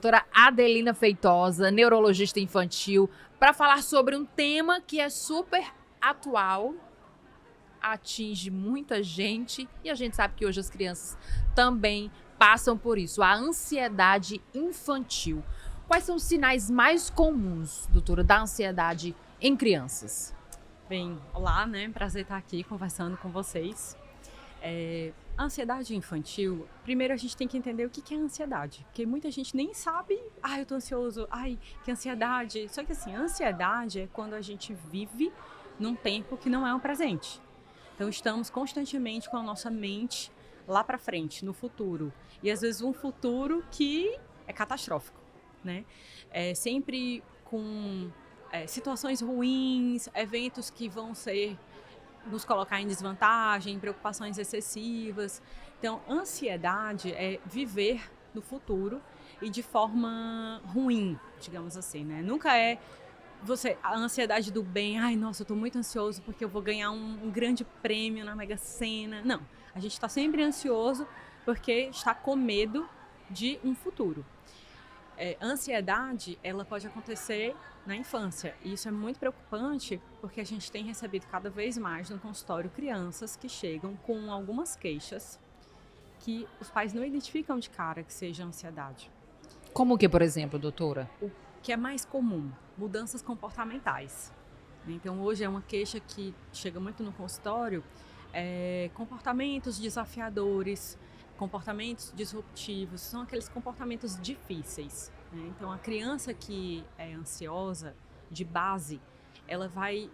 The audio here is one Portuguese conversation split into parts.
doutora Adelina Feitosa, neurologista infantil, para falar sobre um tema que é super atual, atinge muita gente e a gente sabe que hoje as crianças também passam por isso, a ansiedade infantil. Quais são os sinais mais comuns, doutora, da ansiedade em crianças? Bem, olá, né? Prazer estar aqui conversando com vocês. A ansiedade infantil, primeiro a gente tem que entender o que é ansiedade, porque muita gente nem sabe, eu tô ansioso, que ansiedade. Só que assim, a ansiedade é quando a gente vive num tempo que não é um presente. Então estamos constantemente com a nossa mente lá para frente, no futuro. E às vezes um futuro que é catastrófico, né? Sempre com situações ruins, eventos que vão nos colocar em desvantagem, preocupações excessivas. Então, ansiedade é viver no futuro e de forma ruim, digamos assim, né? Nunca é a ansiedade do bem, nossa, eu tô muito ansioso porque eu vou ganhar um grande prêmio na Mega Sena. Não, a gente está sempre ansioso porque está com medo de um futuro. A ansiedade, ela pode acontecer na infância, e isso é muito preocupante porque a gente tem recebido cada vez mais no consultório crianças que chegam com algumas queixas que os pais não identificam de cara que seja ansiedade. Como que, por exemplo, doutora? O que é mais comum? Mudanças comportamentais. Então, hoje é uma queixa que chega muito no consultório, comportamentos desafiadores, comportamentos disruptivos, são aqueles comportamentos difíceis, né? Então, a criança que é ansiosa, de base, ela vai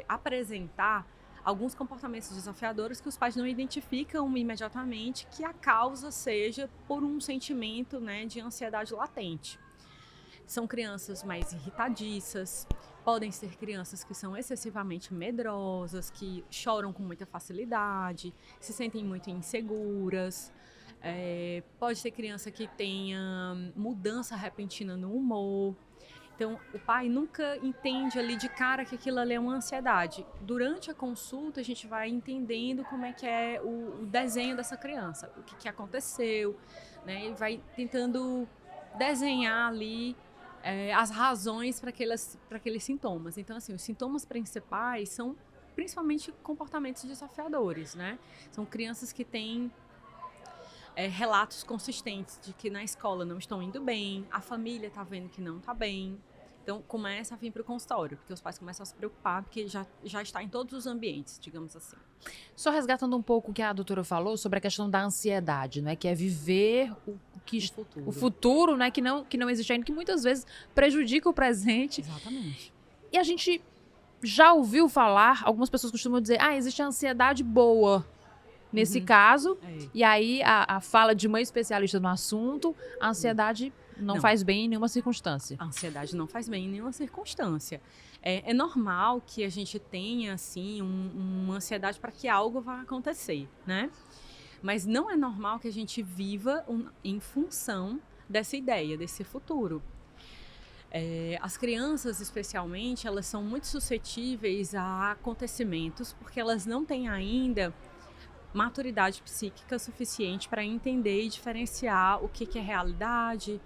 apresentar alguns comportamentos desafiadores que os pais não identificam imediatamente que a causa seja por um sentimento, né, de ansiedade latente. São crianças mais irritadiças, podem ser crianças que são excessivamente medrosas, que choram com muita facilidade, se sentem muito inseguras. Pode ser criança que tenha mudança repentina no humor. Então, o pai nunca entende ali de cara que aquilo ali é uma ansiedade. Durante a consulta, a gente vai entendendo como é que é o desenho dessa criança, o que aconteceu, né? E vai tentando desenhar ali as razões para aqueles sintomas. Então, assim, os sintomas principais são principalmente comportamentos desafiadores, né? São crianças que têm relatos consistentes de que na escola não estão indo bem, a família está vendo que não está bem. Então, começa a vir para o consultório, porque os pais começam a se preocupar, porque já está em todos os ambientes, digamos assim. Só resgatando um pouco o que a doutora falou sobre a questão da ansiedade, né? Que é viver o futuro, né? Que não existe ainda, que muitas vezes prejudica o presente. Exatamente. E a gente já ouviu falar, algumas pessoas costumam dizer, existe a ansiedade boa nesse caso. E aí a fala de uma especialista no assunto, a ansiedade não faz bem em nenhuma circunstância. A ansiedade não faz bem em nenhuma circunstância. É normal que a gente tenha, assim, uma ansiedade para que algo vá acontecer, né? Mas não é normal que a gente viva em função dessa ideia, desse futuro. As crianças, especialmente, elas são muito suscetíveis a acontecimentos porque elas não têm ainda maturidade psíquica suficiente para entender e diferenciar o que é realidade.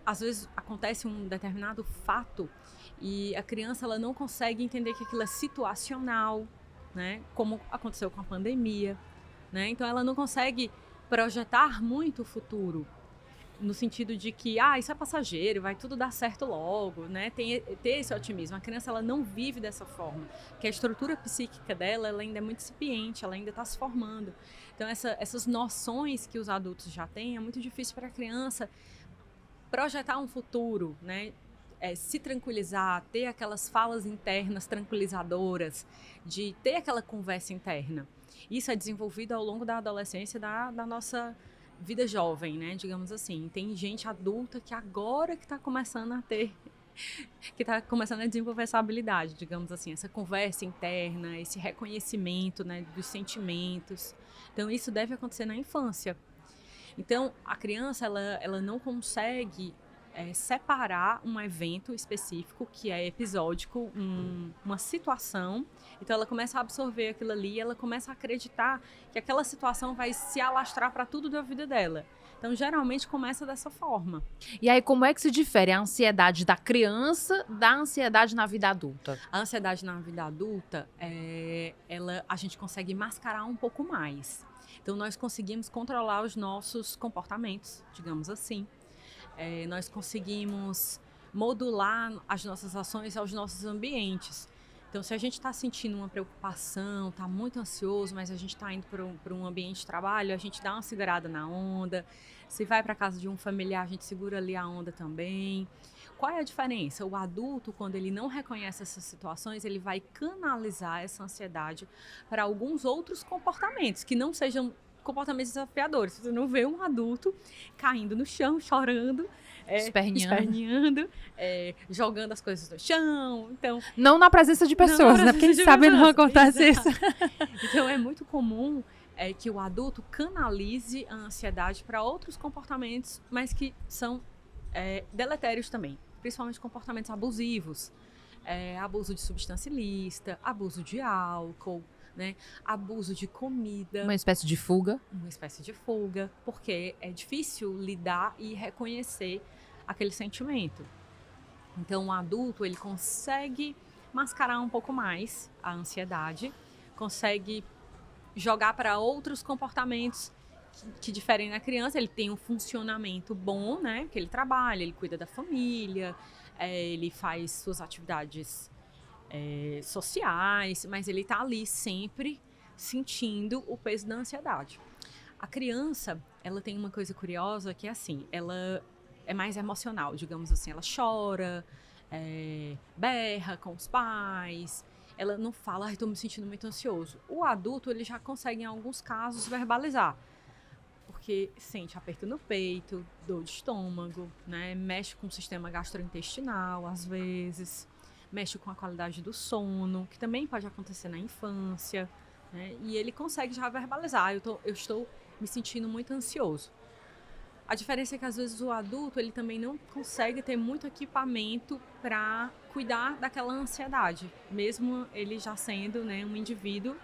Às vezes acontece um determinado fato e a criança ela não consegue entender que aquilo é situacional, né? Como aconteceu com a pandemia, né? Então ela não consegue projetar muito o futuro, no sentido de que, isso é passageiro, vai tudo dar certo logo, né? Ter esse otimismo. A criança, ela não vive dessa forma, porque a estrutura psíquica dela, ela ainda é muito incipiente, ela ainda está se formando. Então, essas noções que os adultos já têm, é muito difícil para a criança projetar um futuro, né? Se tranquilizar, ter aquelas falas internas tranquilizadoras, de ter aquela conversa interna. Isso é desenvolvido ao longo da adolescência da nossa vida jovem, né, digamos assim. Tem gente adulta que agora que está começando a desenvolver essa habilidade, digamos assim, essa conversa interna, esse reconhecimento, né, dos sentimentos. Então, isso deve acontecer na infância. Então, a criança, ela não consegue separar um evento específico que é episódico, uma situação. Então ela começa a absorver aquilo ali, ela começa a acreditar que aquela situação vai se alastrar para tudo da vida dela. Então geralmente começa dessa forma. E aí como é que se difere a ansiedade da criança da ansiedade na vida adulta? A ansiedade na vida adulta, a gente consegue mascarar um pouco mais. Então nós conseguimos controlar os nossos comportamentos, digamos assim. Nós conseguimos modular as nossas ações aos nossos ambientes. Então, se a gente está sentindo uma preocupação, está muito ansioso, mas a gente está indo para um ambiente de trabalho, a gente dá uma segurada na onda. Se vai para a casa de um familiar, a gente segura ali a onda também. Qual é a diferença? O adulto, quando ele não reconhece essas situações, ele vai canalizar essa ansiedade para alguns outros comportamentos, que não sejam comportamentos desafiadores. Você não vê um adulto caindo no chão, chorando, esperneando, jogando as coisas no chão. Então, não na presença de pessoas, né? Porque a gente sabe que não acontece isso. Então é muito comum que o adulto canalize a ansiedade para outros comportamentos, mas que são deletérios também. Principalmente comportamentos abusivos. Abuso de substância ilícita, abuso de álcool, né? Abuso de comida. Uma espécie de fuga. Uma espécie de fuga, porque é difícil lidar e reconhecer aquele sentimento. Então, o adulto, ele consegue mascarar um pouco mais a ansiedade, consegue jogar para outros comportamentos que diferem da criança. Ele tem um funcionamento bom, né? Que ele trabalha, ele cuida da família, ele faz suas atividades sociais, mas ele está ali sempre sentindo o peso da ansiedade. A criança, ela tem uma coisa curiosa que é assim, ela é mais emocional, digamos assim, ela chora, berra com os pais, ela não fala, estou me sentindo muito ansioso. O adulto, ele já consegue, em alguns casos, verbalizar, porque sente aperto no peito, dor de estômago, né? Mexe com o sistema gastrointestinal, às vezes, mexe com a qualidade do sono, que também pode acontecer na infância, né? E ele consegue já verbalizar, eu estou me sentindo muito ansioso. A diferença é que, às vezes, o adulto, ele também não consegue ter muito equipamento para cuidar daquela ansiedade, mesmo ele já sendo, né, um indivíduo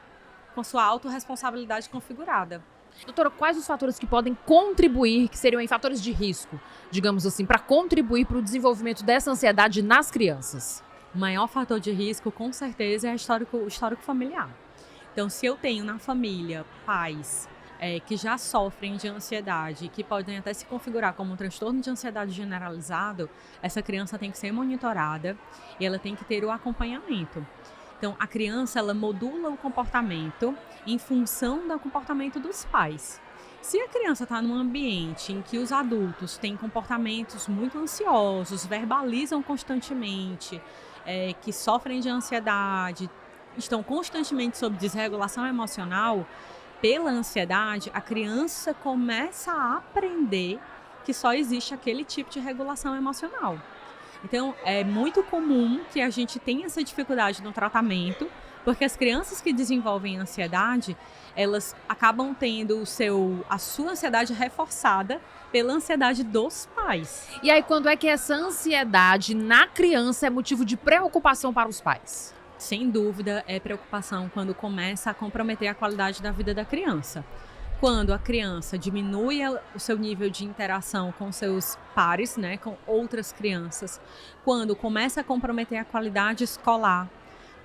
com sua autorresponsabilidade configurada. Doutora, quais os fatores que podem contribuir, que seriam fatores de risco, digamos assim, para contribuir para o desenvolvimento dessa ansiedade nas crianças? O maior fator de risco, com certeza, é o histórico familiar. Então, se eu tenho na família pais que já sofrem de ansiedade, que podem até se configurar como um transtorno de ansiedade generalizado, essa criança tem que ser monitorada e ela tem que ter o acompanhamento. Então, a criança, ela modula o comportamento em função do comportamento dos pais. Se a criança está num ambiente em que os adultos têm comportamentos muito ansiosos, verbalizam constantemente, que sofrem de ansiedade, estão constantemente sob desregulação emocional, pela ansiedade, a criança começa a aprender que só existe aquele tipo de regulação emocional. Então, é muito comum que a gente tenha essa dificuldade no tratamento, porque as crianças que desenvolvem ansiedade, elas acabam tendo a sua ansiedade reforçada pela ansiedade dos pais. E aí, quando é que essa ansiedade na criança é motivo de preocupação para os pais? Sem dúvida, é preocupação quando começa a comprometer a qualidade da vida da criança. Quando a criança diminui o seu nível de interação com seus pares, né, com outras crianças, quando começa a comprometer a qualidade escolar,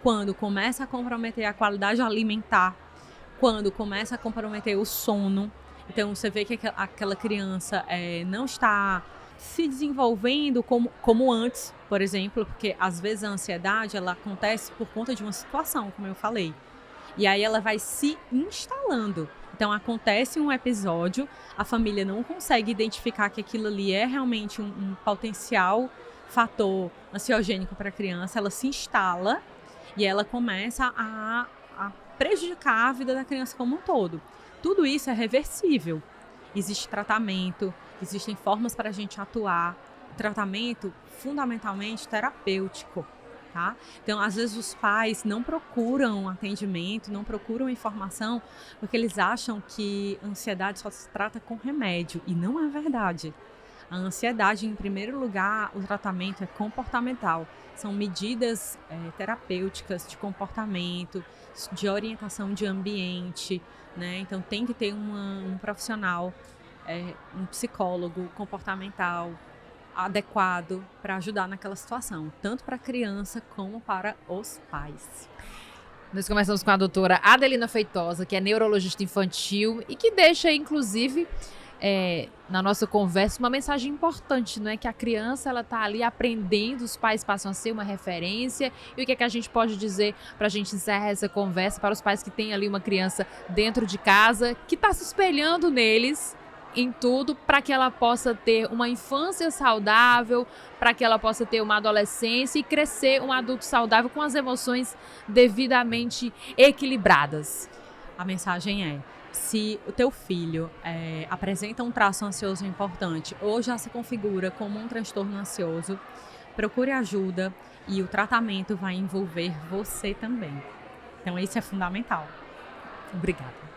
quando começa a comprometer a qualidade alimentar, quando começa a comprometer o sono. Então, você vê que aquela criança não está se desenvolvendo como antes, por exemplo, porque às vezes a ansiedade ela acontece por conta de uma situação, como eu falei. E aí ela vai se instalando. Então acontece um episódio, a família não consegue identificar que aquilo ali é realmente um potencial fator ansiogênico para a criança, ela se instala e ela começa a prejudicar a vida da criança como um todo. Tudo isso é reversível. Existe tratamento, existem formas para a gente atuar. Tratamento fundamentalmente terapêutico. Tá? Então, às vezes os pais não procuram atendimento, não procuram informação, porque eles acham que ansiedade só se trata com remédio, e não é verdade. A ansiedade, em primeiro lugar, o tratamento é comportamental. São medidas terapêuticas de comportamento, de orientação de ambiente, né? Então tem que ter um profissional, um psicólogo comportamental adequado para ajudar naquela situação, tanto para a criança como para os pais. Nós começamos com a doutora Adelina Feitosa, que é neurologista infantil e que deixa, inclusive, na nossa conversa, uma mensagem importante, não é? Que a criança, ela tá ali aprendendo, os pais passam a ser uma referência. E o que é que a gente pode dizer para a gente encerrar essa conversa para os pais que têm ali uma criança dentro de casa, que está se espelhando neles em tudo, para que ela possa ter uma infância saudável, para que ela possa ter uma adolescência e crescer um adulto saudável com as emoções devidamente equilibradas? A mensagem é: se o teu filho apresenta um traço ansioso importante ou já se configura como um transtorno ansioso, procure ajuda e o tratamento vai envolver você também. Então isso é fundamental. Obrigada.